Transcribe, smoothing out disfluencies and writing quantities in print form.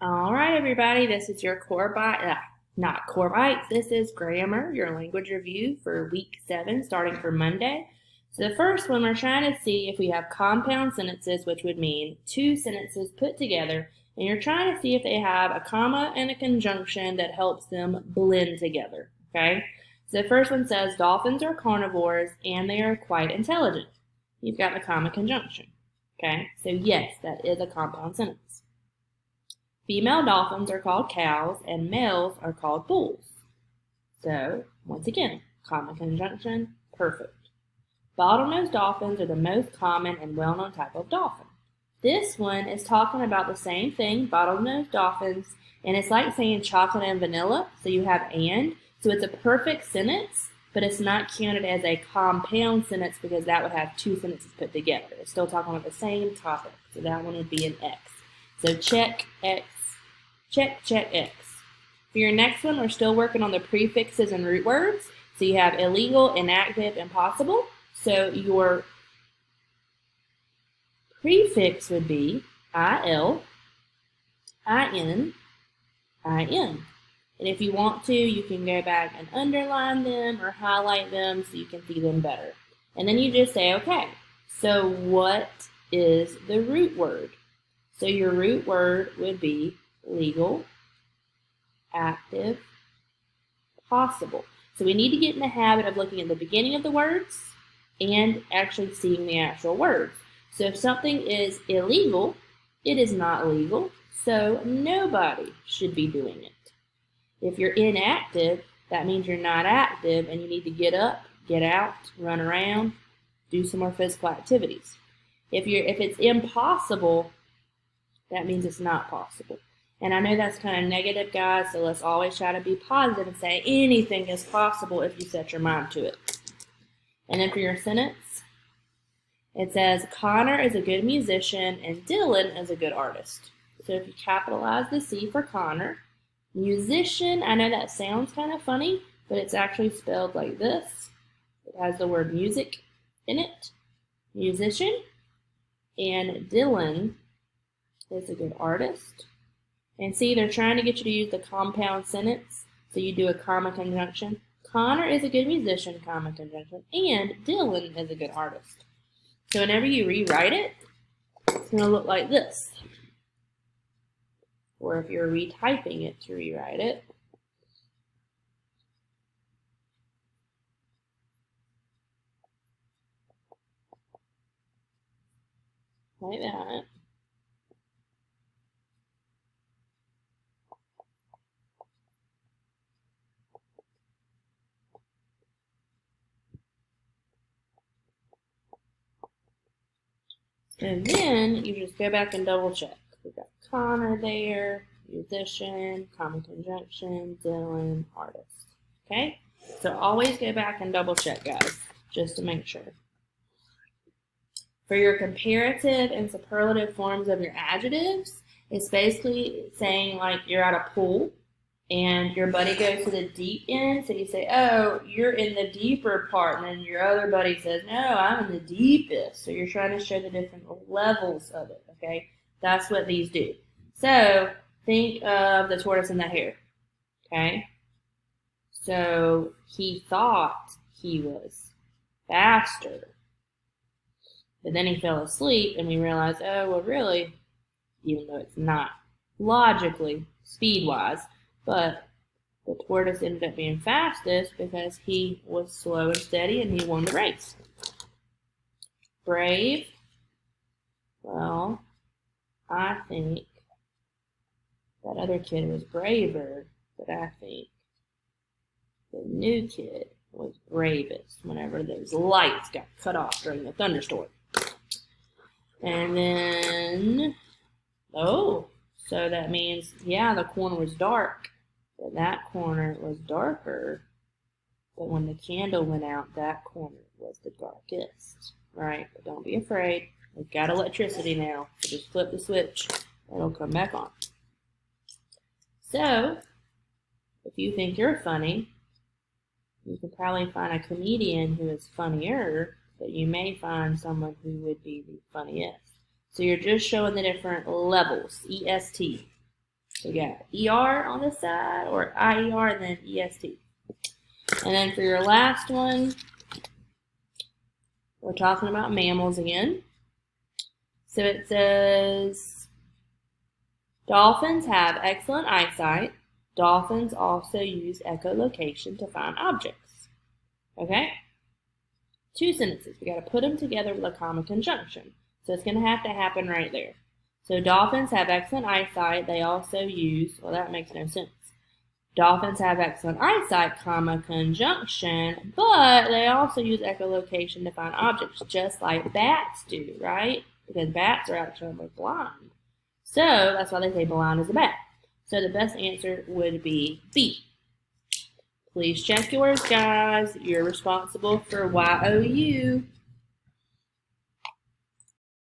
All right, everybody, this is your not core bites. This is grammar, your language review for week 7, starting for Monday. So the first one, we're trying to see if we have compound sentences, which would mean two sentences put together, and you're trying to see if they have a comma and a conjunction that helps them blend together, okay? So the first one says, dolphins are carnivores and they are quite intelligent. You've got the comma conjunction, okay? So yes, that is a compound sentence. Female dolphins are called cows and males are called bulls. So, once again, comma conjunction, perfect. Bottlenose dolphins are the most common and well-known type of dolphin. This one is talking about the same thing, bottlenose dolphins, and it's like saying chocolate and vanilla, so you have and. So it's a perfect sentence, but it's not counted as a compound sentence because that would have two sentences put together. It's still talking about the same topic, so that one would be an X. So check X. Check X. For your next one, we're still working on the prefixes and root words. So you have illegal, inactive, impossible. So your prefix would be IL, IN, IN. And if you want to, you can go back and underline them or highlight them so you can see them better. And then you just say, okay, so what is the root word? So your root word would be legal, active, possible. So we need to get in the habit of looking at the beginning of the words and actually seeing the actual words. So if something is illegal, it is not legal, so nobody should be doing it. If you're inactive, that means you're not active and you need to get up, get out, run around, do some more physical activities. If it's impossible, that means it's not possible. And I know that's kind of negative, guys, so let's always try to be positive and say anything is possible if you set your mind to it. And then for your sentence, it says, Connor is a good musician and Dylan is a good artist. So if you capitalize the C for Connor, musician, I know that sounds kind of funny, but it's actually spelled like this. It has the word music in it, musician, and Dylan is a good artist. And see, they're trying to get you to use the compound sentence, so you do a comma conjunction. Connor is a good musician, comma conjunction, and Dylan is a good artist. So whenever you rewrite it, it's going to look like this. Or if you're retyping it to rewrite it, like that. And then you just go back and double check. We've got Connor there, musician, comma conjunction, Dylan, artist. Okay? So always go back and double check, guys, just to make sure. For your comparative and superlative forms of your adjectives, it's basically saying like you're at a pool and your buddy goes to the deep end, so you say, oh, you're in the deeper part, and then your other buddy says, no, I'm in the deepest. So you're trying to show the different levels of it, okay? That's what these do. So think of the tortoise and the hare, okay? So he thought he was faster, but then he fell asleep, and we realized, oh, well, really, even though it's not logically, speed-wise, but the tortoise ended up being fastest because he was slow and steady and he won the race. Brave. Well, I think that other kid was braver, but I think the new kid was bravest whenever those lights got cut off during the thunderstorm. And then, oh, so that means, yeah, the corner was dark. But that corner was darker, but when the candle went out, that corner was the darkest, right? But don't be afraid. We've got electricity now, so just flip the switch, and it'll come back on. So, if you think you're funny, you can probably find a comedian who is funnier, but you may find someone who would be the funniest. So you're just showing the different levels, EST. So we got ER on this side, or IER, and then EST. And then for your last one, we're talking about mammals again. So it says, dolphins have excellent eyesight. Dolphins also use echolocation to find objects. Okay? 2 sentences. We got to put them together with a comma conjunction. So it's going to have to happen right there. So dolphins have excellent eyesight. They also use, well, that makes no sense. Dolphins have excellent eyesight, comma, conjunction, but they also use echolocation to find objects, just like bats do, right? Because bats are actually blind. So that's why they say blind as a bat. So the best answer would be B. Please check yours, guys. You're responsible for YOU.